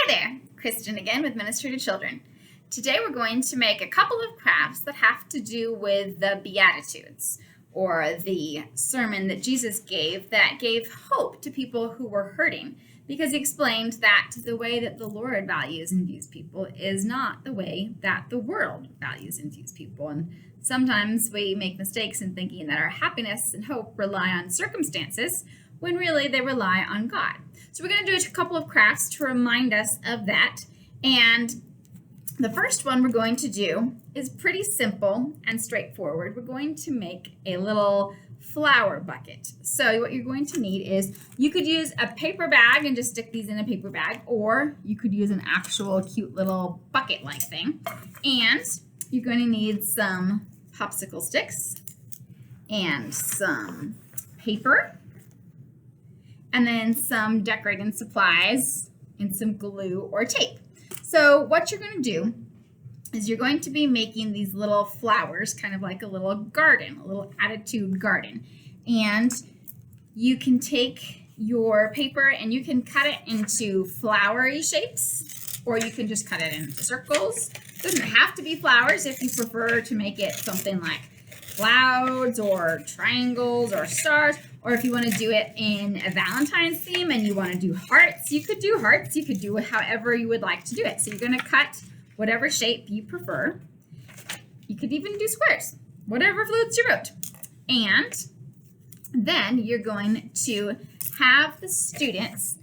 Hi there, Kristen again with Ministry to Children. Today we're going to make a couple of crafts that have to do with the Beatitudes, or the sermon that Jesus gave that gave hope to people who were hurting, because he explained that the way that the Lord values and views people is not the way that the world values and views people. And sometimes we make mistakes in thinking that our happiness and hope rely on circumstances, when really they rely on God. So we're going to do a couple of crafts to remind us of that. And the first one we're going to do is pretty simple and straightforward. We're going to make a little flower bucket. So what you're going to need is, you could use a paper bag and just stick these in a paper bag, or you could use an actual cute little bucket-like thing. And you're going to need some popsicle sticks and some paper, and then some decorating supplies and some glue or tape. So what you're going to do is you're going to be making these little flowers, kind of like a little garden, a little attitude garden. And you can take your paper and you can cut it into flowery shapes, or you can just cut it into circles. It doesn't have to be flowers if you prefer to make it something like clouds or triangles or stars, or if you want to do it in a Valentine's theme and you want to do hearts, you could do hearts. You could do it however you would like to do it. So you're going to cut whatever shape you prefer. You could even do squares, whatever floats your boat. And then you're going to have the students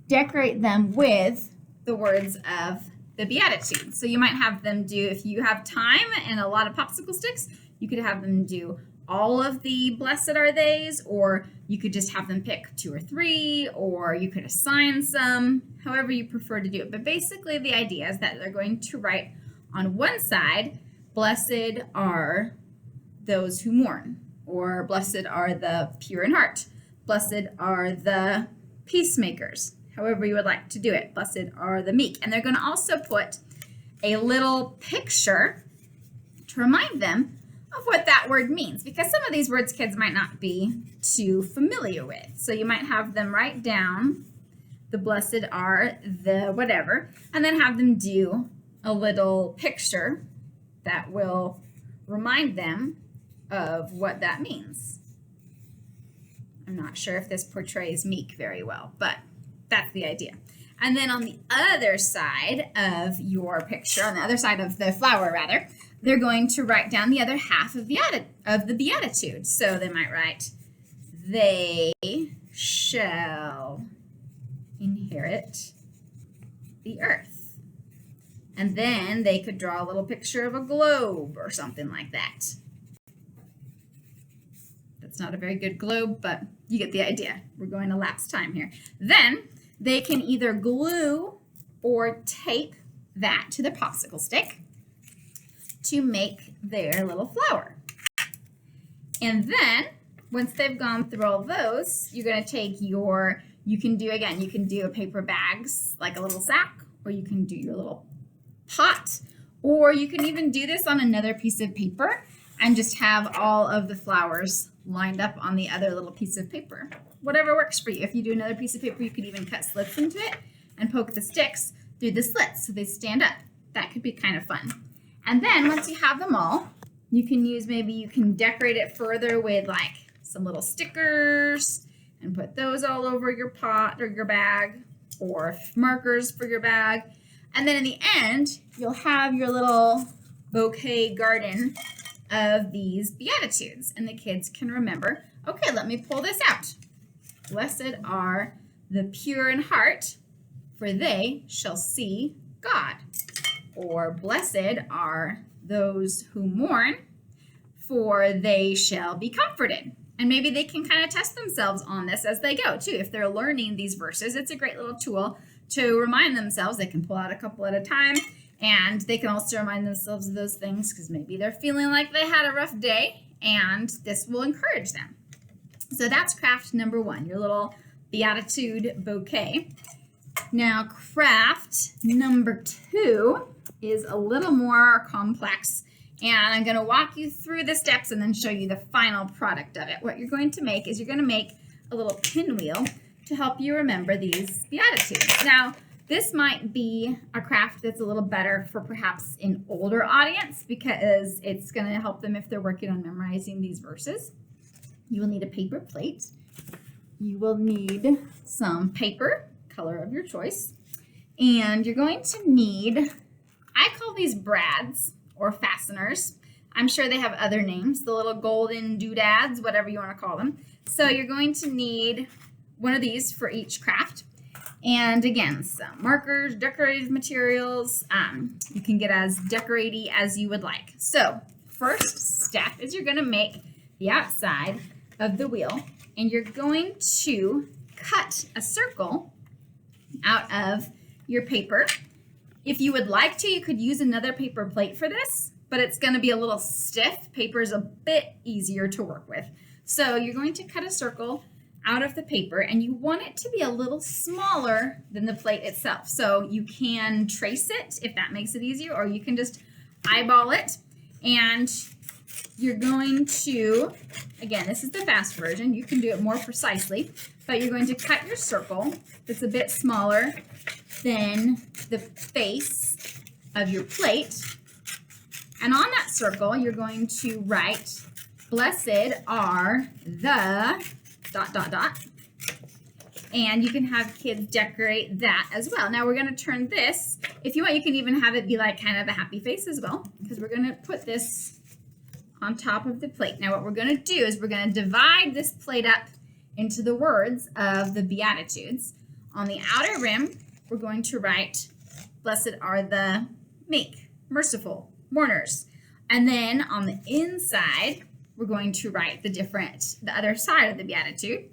decorate them with the words of the Beatitudes. So you might have them do, if you have time and a lot of popsicle sticks, you could have them do all of the blessed are theys, or you could just have them pick 2 or 3, or you could assign some, however you prefer to do it. But basically the idea is that they're going to write on one side, blessed are those who mourn, or blessed are the pure in heart, blessed are the peacemakers, however you would like to do it, blessed are the meek. And they're going to also put a little picture to remind them of what that word means, because some of these words kids might not be too familiar with. So you might have them write down the blessed are the whatever, and then have them do a little picture that will remind them of what that means. I'm not sure if this portrays meek very well, but that's the idea. And then on the other side of your picture, on the other side of the flower rather, they're going to write down the other half of the Beatitude. So they might write, they shall inherit the earth. And then they could draw a little picture of a globe or something like that. That's not a very good globe, but you get the idea. We're going to lapse time here. Then they can either glue or tape that to the popsicle stick to make their little flower. And then once they've gone through all those, you're going to take your, you can do a paper bags, like a little sack, or you can do your little pot, or you can even do this on another piece of paper and just have all of the flowers lined up on the other little piece of paper. Whatever works for you. If you do another piece of paper, you could even cut slits into it and poke the sticks through the slits so they stand up. That could be kind of fun. And then once you have them all, you can use, maybe you can decorate it further with like some little stickers and put those all over your pot or your bag, or markers for your bag. And then in the end, you'll have your little bouquet garden of these Beatitudes, and the kids can remember, okay, let me pull this out. Blessed are the pure in heart, for they shall see God. Or blessed are those who mourn, for they shall be comforted. And maybe they can kind of test themselves on this as they go too. If they're learning these verses, it's a great little tool to remind themselves. They can pull out a couple at a time, and they can also remind themselves of those things because maybe they're feeling like they had a rough day, and this will encourage them. So that's craft number 1, your little Beatitude bouquet. Now craft number 2 is a little more complex, and I'm going to walk you through the steps and then show you the final product of it. What you're going to make is you're going to make a little pinwheel to help you remember these Beatitudes. Now, This might be a craft that's a little better for perhaps an older audience because it's going to help them if they're working on memorizing these verses. You will need a paper plate. You will need some paper, color of your choice. And you're going to need, I call these brads or fasteners. I'm sure they have other names, the little golden doodads, whatever you want to call them. So you're going to need one of these for each craft. And again, some markers, decorative materials. You can get as decoraty as you would like. So first step is you're going to make the outside of the wheel, and you're going to cut a circle out of your paper. If you would like to, you could use another paper plate for this, but it's going to be a little stiff. Paper is a bit easier to work with. So you're going to cut a circle out of the paper, and you want it to be a little smaller than the plate itself. So you can trace it if that makes it easier, or you can just eyeball it. And you're going to, again, this is the fast version. You can do it more precisely, but you're going to cut your circle that's a bit smaller than the face of your plate. And on that circle, you're going to write, "Blessed are the ... And you can have kids decorate that as well. Now we're going to turn this, if you want, you can even have it be like kind of a happy face as well, because we're going to put this on top of the plate. Now what we're going to do is we're going to divide this plate up into the words of the Beatitudes. On the outer rim, we're going to write, "Blessed are the meek, merciful, mourners." And then on the inside, we're going to write the other side of the Beatitude.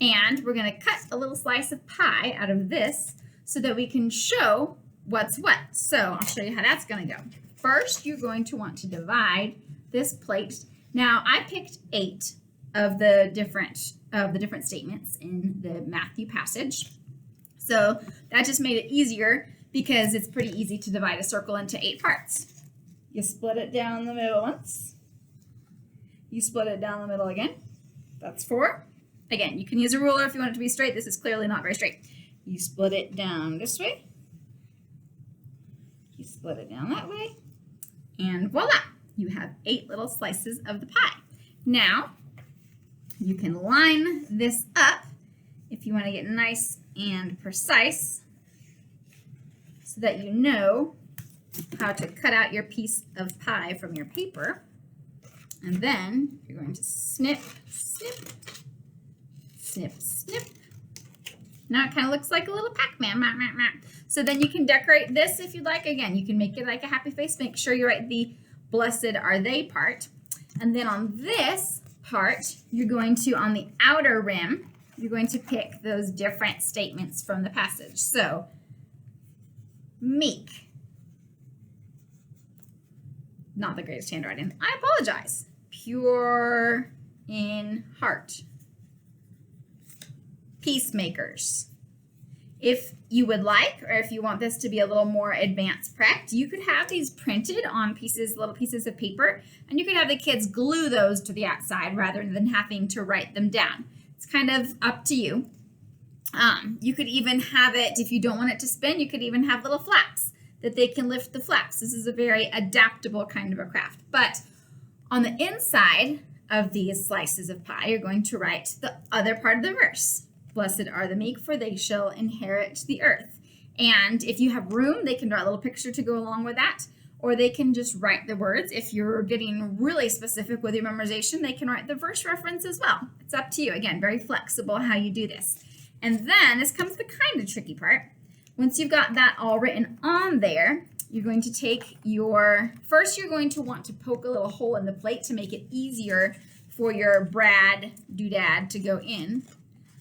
And we're going to cut a little slice of pie out of this so that we can show what's what. So I'll show you how that's going to go. First, you're going to want to divide this plate. Now, I picked 8 of the different statements in the Matthew passage. So that just made it easier because it's pretty easy to divide a circle into 8 parts. You split it down the middle once. You split it down the middle again. That's 4. Again, you can use a ruler if you want it to be straight. This is clearly not very straight. You split it down this way. You split it down that way. And voila, you have 8 little slices of the pie. Now, you can line this up if you want to get nice and precise so that you know how to cut out your piece of pie from your paper. And then you're going to snip, snip, snip, snip. Now it kind of looks like a little Pac-Man. So then you can decorate this if you'd like. Again, you can make it like a happy face. Make sure you write the "blessed are they" part. And then on this part, you're going to, on the outer rim, you're going to pick those different statements from the passage. So, meek. Not the greatest handwriting. I apologize. Pure in heart. Peacemakers. If you would like, or if you want this to be a little more advanced prep, you could have these printed on little pieces of paper, and you could have the kids glue those to the outside rather than having to write them down. It's kind of up to you. You could even have it, if you don't want it to spin, you could even have little flaps that they can lift the flaps. This is a very adaptable kind of a craft. But on the inside of these slices of pie, you're going to write the other part of the verse. "Blessed are the meek, for they shall inherit the earth." And if you have room, they can draw a little picture to go along with that, or they can just write the words. If you're getting really specific with your memorization, they can write the verse reference as well. It's up to you. Again, very flexible how you do this. And then this comes the kind of tricky part. Once you've got that all written on there, you're going to take first you're going to want to poke a little hole in the plate to make it easier for your brad doodad to go in.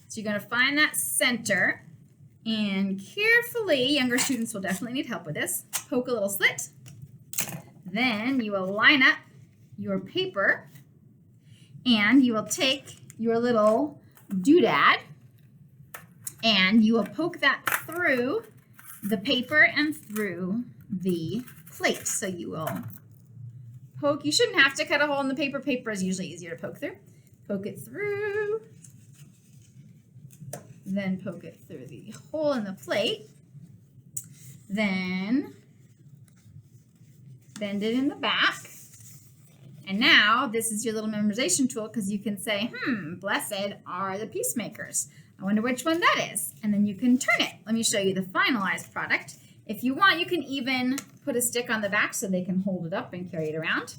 So you're going to find that center, and carefully, younger students will definitely need help with this, poke a little slit. Then you will line up your paper, and you will take your little doodad, and you will poke that through the paper and through the plate. So you will poke. You shouldn't have to cut a hole in the paper. Paper is usually easier to poke through. Poke it through. Then poke it through the hole in the plate. Then bend it in the back. And now this is your little memorization tool because you can say, blessed are the peacemakers. I wonder which one that is. And then you can turn it. Let me show you the finalized product. If you want, you can even put a stick on the back so they can hold it up and carry it around.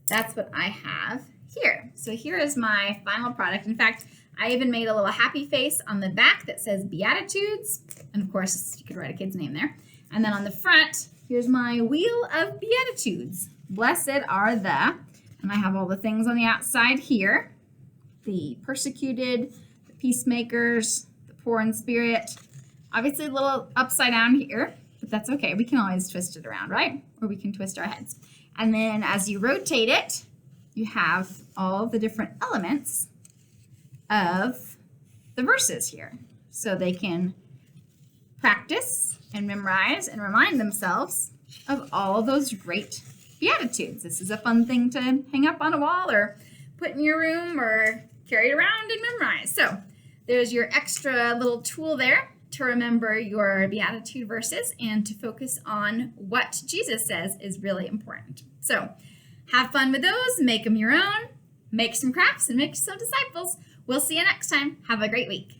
That's what I have here. So here is my final product. In fact, I even made a little happy face on the back that says Beatitudes. And of course, you could write a kid's name there. And then on the front, here's my wheel of Beatitudes. Blessed are the, and I have all the things on the outside here. The persecuted, the peacemakers, the poor in spirit. Obviously a little upside down here, but that's okay. We can always twist it around, right? Or we can twist our heads. And then as you rotate it, you have all the different elements of the verses here. So they can practice and memorize and remind themselves of all those great Beatitudes. This is a fun thing to hang up on a wall or put in your room or carry it around and memorize. So there's your extra little tool there to remember your Beatitude verses and to focus on what Jesus says is really important. So have fun with those, make them your own, make some crafts and make some disciples. We'll see you next time. Have a great week.